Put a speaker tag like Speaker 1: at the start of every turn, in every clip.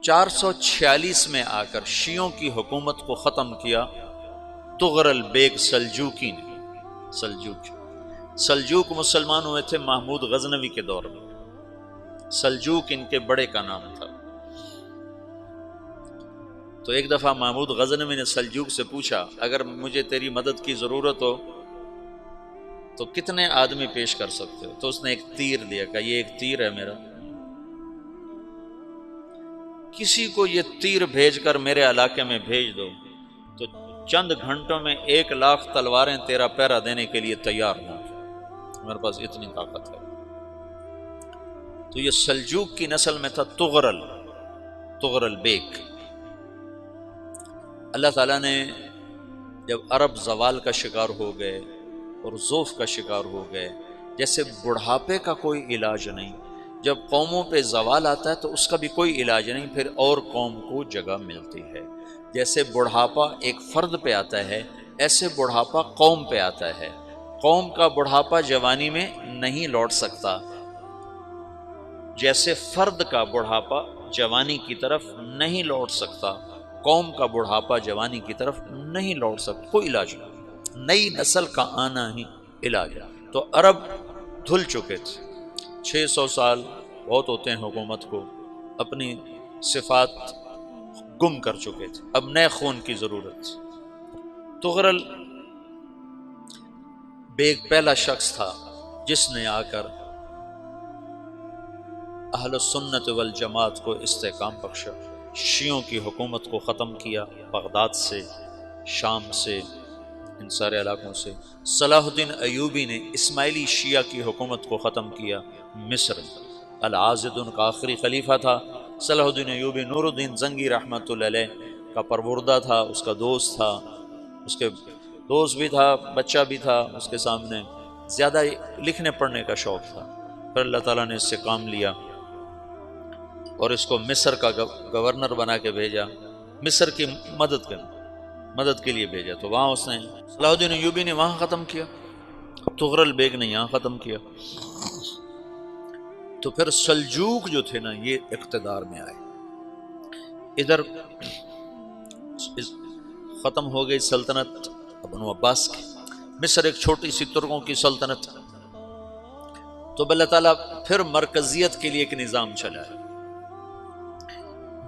Speaker 1: 446 میں آ کر شیعوں کی حکومت کو ختم کیا طغرل بیگ سلجوقی نے۔ سلجوق مسلمان ہوئے تھے محمود غزنوی کے دور میں، سلجوق ان کے بڑے کا نام تھا۔ تو ایک دفعہ محمود غزنوی نے سلجوق سے پوچھا اگر مجھے تیری مدد کی ضرورت ہو تو کتنے آدمی پیش کر سکتے ہو؟ تو اس نے ایک تیر دیا، کہا یہ ایک تیر ہے میرا، کسی کو یہ تیر بھیج کر میرے علاقے میں بھیج دو تو چند گھنٹوں میں 1,00,000 تلواریں تیرا پہرا دینے کے لیے تیار ہوں، میرے پاس اتنی طاقت ہے۔ تو یہ سلجوق کی نسل میں تھا طغرل بیگ۔ اللہ تعالیٰ نے جب عرب زوال کا شکار ہو گئے اور ضعف کا شکار ہو گئے، جیسے بڑھاپے کا کوئی علاج نہیں، جب قوموں پہ زوال آتا ہے تو اس کا بھی کوئی علاج نہیں، پھر اور قوم کو جگہ ملتی ہے۔ جیسے بڑھاپا ایک فرد پہ آتا ہے، ایسے بڑھاپا قوم پہ آتا ہے۔ قوم کا بڑھاپا جوانی میں نہیں لوٹ سکتا، جیسے فرد کا بڑھاپا جوانی کی طرف نہیں لوٹ سکتا، قوم کا بڑھاپا جوانی کی طرف نہیں لوٹ سکتا، کوئی علاج نہیں، نئی نسل کا آنا ہی علاج ہے۔ تو عرب دھل چکے تھے، 600 سال بہت ہوتے ہیں حکومت کو، اپنی صفات گم کر چکے تھے، اب نئے خون کی ضرورت تھی۔ طغرل بیگ پہلا شخص تھا جس نے آ کر اہل سنت والجماعت کو استحکام بخشا، شیعوں کی حکومت کو ختم کیا، بغداد سے، شام سے، ان سارے علاقوں سے۔ صلاح الدین ایوبی نے اسماعیلی شیعہ کی حکومت کو ختم کیا، مصر۔ العاضد ان کا آخری خلیفہ تھا۔ صلاح الدین ایوبی نور الدین زنگی رحمۃ اللہ علیہ کا پروردہ تھا، اس کا دوست تھا، اس کے دوست بھی تھا، بچہ بھی تھا اس کے سامنے، زیادہ لکھنے پڑھنے کا شوق تھا۔ پھر اللہ تعالیٰ نے اس سے کام لیا اور اس کو مصر کا گورنر بنا کے بھیجا، مصر کی مدد کے لیے بھیجا۔ تو وہاں اس نے صلاح الدین ایوبی نے وہاں ختم کیا، طغرل بیگ نے یہاں ختم کیا۔ تو پھر سلجوق جو تھے نا یہ اقتدار میں آئے، ادھر ختم ہو گئی سلطنت بنو عباس کی، مصر ایک چھوٹی سی ترکوں کی سلطنت۔ تو اللہ تعالیٰ پھر مرکزیت کے لیے ایک نظام چلایا،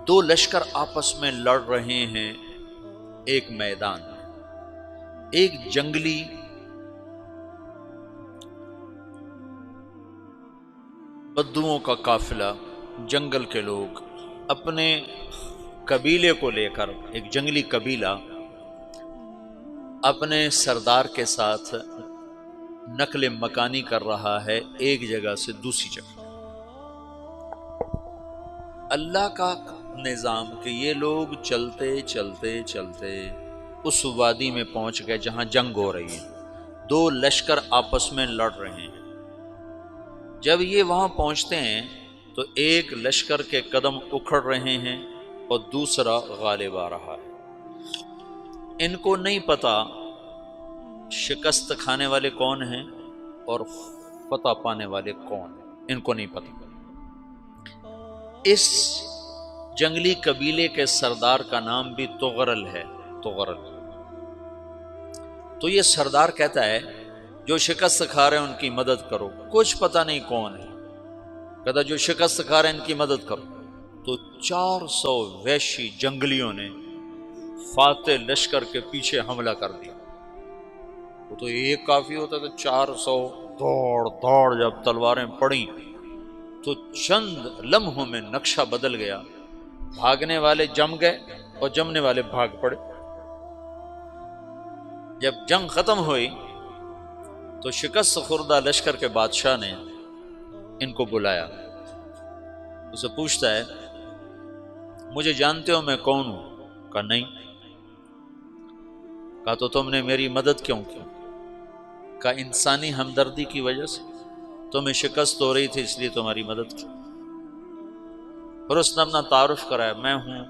Speaker 1: دو لشکر آپس میں لڑ رہے ہیں ایک میدان میں، ایک جنگلی بدوؤں کا قافلہ، جنگل کے لوگ اپنے قبیلے کو لے کر، ایک جنگلی قبیلہ اپنے سردار کے ساتھ نقل مکانی کر رہا ہے ایک جگہ سے دوسری جگہ۔ اللہ کا نظام کہ یہ لوگ چلتے چلتے چلتے اس وادی میں پہنچ گئے جہاں جنگ ہو رہی ہے، دو لشکر آپس میں لڑ رہے ہیں۔ جب یہ وہاں پہنچتے ہیں تو ایک لشکر کے قدم اکھڑ رہے ہیں اور دوسرا غالب آ رہا ہے۔ ان کو نہیں پتا شکست کھانے والے کون ہیں اور فتح پانے والے کون ہیں، ان کو نہیں پتا۔ اس جنگلی قبیلے کے سردار کا نام بھی طغرل ہے، طغرل۔ تو یہ سردار کہتا ہے جو شکست کھا رہے ہیں ان کی مدد کرو، کچھ پتہ نہیں کون ہے، کہتا جو شکست کھا رہے ہیں ان کی مدد کرو۔ تو 400 وحشی جنگلیوں نے فاتح لشکر کے پیچھے حملہ کر دیا۔ وہ تو ایک کافی ہوتا تھا، 400 دوڑ جب تلواریں پڑیں تو چند لمحوں میں نقشہ بدل گیا، بھاگنے والے جم گئے اور جمنے والے بھاگ پڑے۔ جب جنگ ختم ہوئی تو شکست خوردہ لشکر کے بادشاہ نے ان کو بلایا، اسے پوچھتا ہے مجھے جانتے ہو میں کون ہوں؟ کہا نہیں۔ کہا تو تم نے میری مدد کیوں کی؟ کہا انسانی ہمدردی کی وجہ سے، تمہیں شکست ہو رہی تھی اس لیے تمہاری مدد کی۔ پھر اس نے اپنا تعارف کرایا، میں ہوں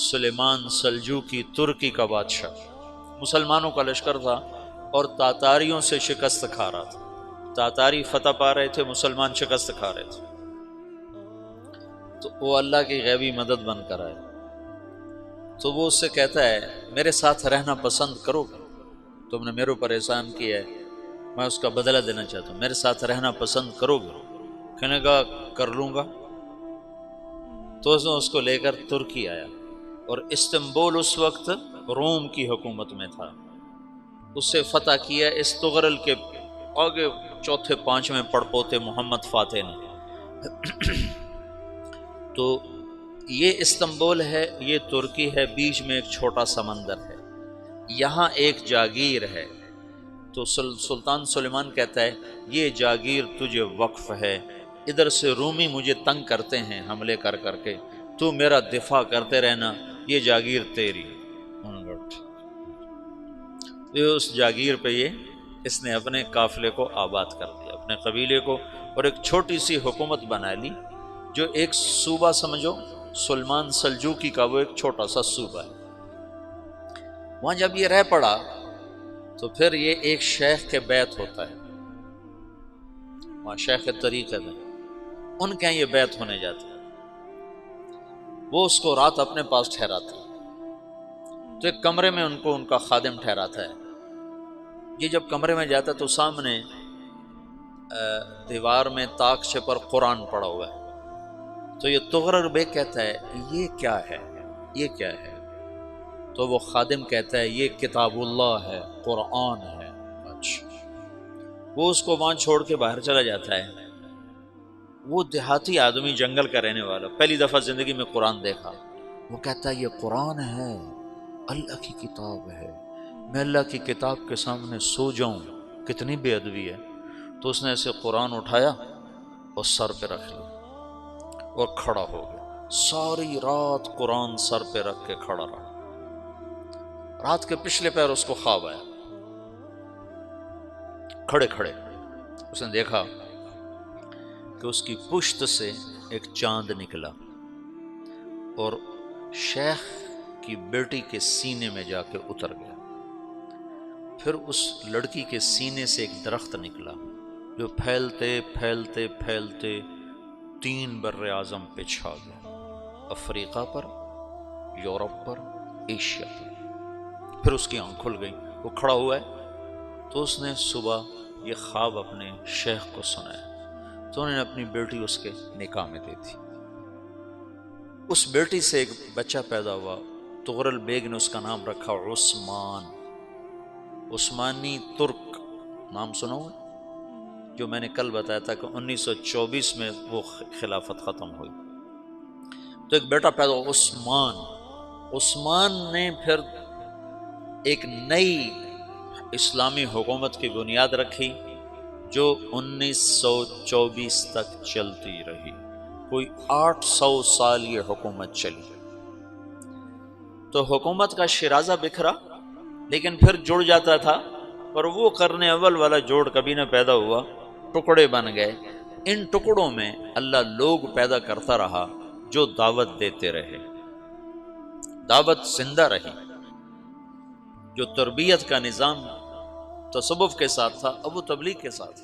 Speaker 1: سلیمان سلجوقی، ترکی کا بادشاہ۔ مسلمانوں کا لشکر تھا اور تاتاریوں سے شکست کھا رہا تھا، تاتاری فتح پا رہے تھے، مسلمان شکست کھا رہے تھے۔ تو وہ اللہ کی غیبی مدد بن کر آئے، تو وہ اس سے کہتا ہے میرے ساتھ رہنا پسند کرو گے؟ تم نے میرے اوپر احسان کیا ہے، میں اس کا بدلہ دینا چاہتا ہوں، میرے ساتھ رہنا پسند کرو گے؟ کہنے کا کر لوں گا۔ تو اس کو لے کر ترکی آیا، اور استنبول اس وقت روم کی حکومت میں تھا، اسے فتح کیا اس تغرل کے آگے چوتھے پانچویں پڑپوتے محمد فاتح نے۔ تو یہ استنبول ہے، یہ ترکی ہے، بیچ میں ایک چھوٹا سمندر ہے، یہاں ایک جاگیر ہے۔ تو سلطان سلیمان کہتا ہے یہ جاگیر تجھے وقف ہے، ادھر سے رومی مجھے تنگ کرتے ہیں حملے کر کر کے، تو میرا دفاع کرتے رہنا، یہ جاگیر تیری۔ اس جاگیر پہ اس نے اپنے قافلے کو آباد کر دیا، اپنے قبیلے کو، اور ایک چھوٹی سی حکومت بنا لی، جو ایک صوبہ سمجھو سلمان سلجوقی کا، وہ ایک چھوٹا سا صوبہ ہے۔ وہاں جب یہ رہ پڑا تو پھر یہ ایک شیخ کے بیت ہوتا ہے، وہاں شیخ طریقت ہے، ان کے یہ بیت ہونے جاتا ہے، وہ اس کو رات اپنے پاس ٹھہراتا ہے، تو ایک کمرے میں ان کو ان کا خادم ٹھہراتا ہے۔ یہ جب کمرے میں جاتا ہے تو سامنے دیوار میں تاکچے پر قرآن پڑا ہوا ہے، تو یہ تغرل بیگ کہتا ہے یہ کیا ہے، یہ کیا ہے؟ تو وہ خادم کہتا ہے یہ کتاب اللہ ہے، قرآن ہے۔ اچھا، وہ اس کو وہاں چھوڑ کے باہر چلا جاتا ہے۔ وہ دیہاتی آدمی، جنگل کا رہنے والا، پہلی دفعہ زندگی میں قرآن دیکھا، وہ کہتا ہے یہ قرآن ہے، اللہ کی کتاب ہے، میں اللہ کی کتاب کے سامنے سو جاؤں، کتنی بے ادبی ہے۔ تو اس نے ایسے قرآن اٹھایا اور سر پہ رکھ لیا اور کھڑا ہو گیا، ساری رات قرآن سر پہ رکھ کے کھڑا رہا۔ رات کے پچھلے پہر اس کو خواب آیا، کھڑے کھڑے اس نے دیکھا کہ اس کی پشت سے ایک چاند نکلا اور شیخ کی بیٹی کے سینے میں جا کے اتر گیا۔ پھر اس لڑکی کے سینے سے ایک درخت نکلا جو پھیلتے پھیلتے پھیلتے 3 بر اعظم پہ چھا گیا، افریقہ پر، یورپ پر، ایشیا پر۔ پھر اس کی آنکھ کھل گئی، وہ کھڑا ہوا ہے، تو اس نے صبح یہ خواب اپنے شیخ کو سنایا، تو انہوں نے اپنی بیٹی اس کے نکاح میں دے دی۔ اس بیٹی سے ایک بچہ پیدا ہوا، تغرل بیگ نے اس کا نام رکھا عثمان، عثمانی ترک نام سنا ہوا، جو میں نے کل بتایا تھا کہ 1924 میں وہ خلافت ختم ہوئی۔ تو ایک بیٹا پیدا ہوا عثمان۔ عثمان نے پھر ایک نئی اسلامی حکومت کی بنیاد رکھی جو 1924 تک چلتی رہی، کوئی 800 سال یہ حکومت چلی۔ تو حکومت کا شیرازہ بکھرا، لیکن پھر جڑ جاتا تھا، پر وہ قرن اول والا جوڑ کبھی نہ پیدا ہوا، ٹکڑے بن گئے۔ ان ٹکڑوں میں اللہ لوگ پیدا کرتا رہا جو دعوت دیتے رہے، دعوت زندہ رہی۔ جو تربیت کا نظام تصوف کے ساتھ تھا اب وہ تبلیغ کے ساتھ۔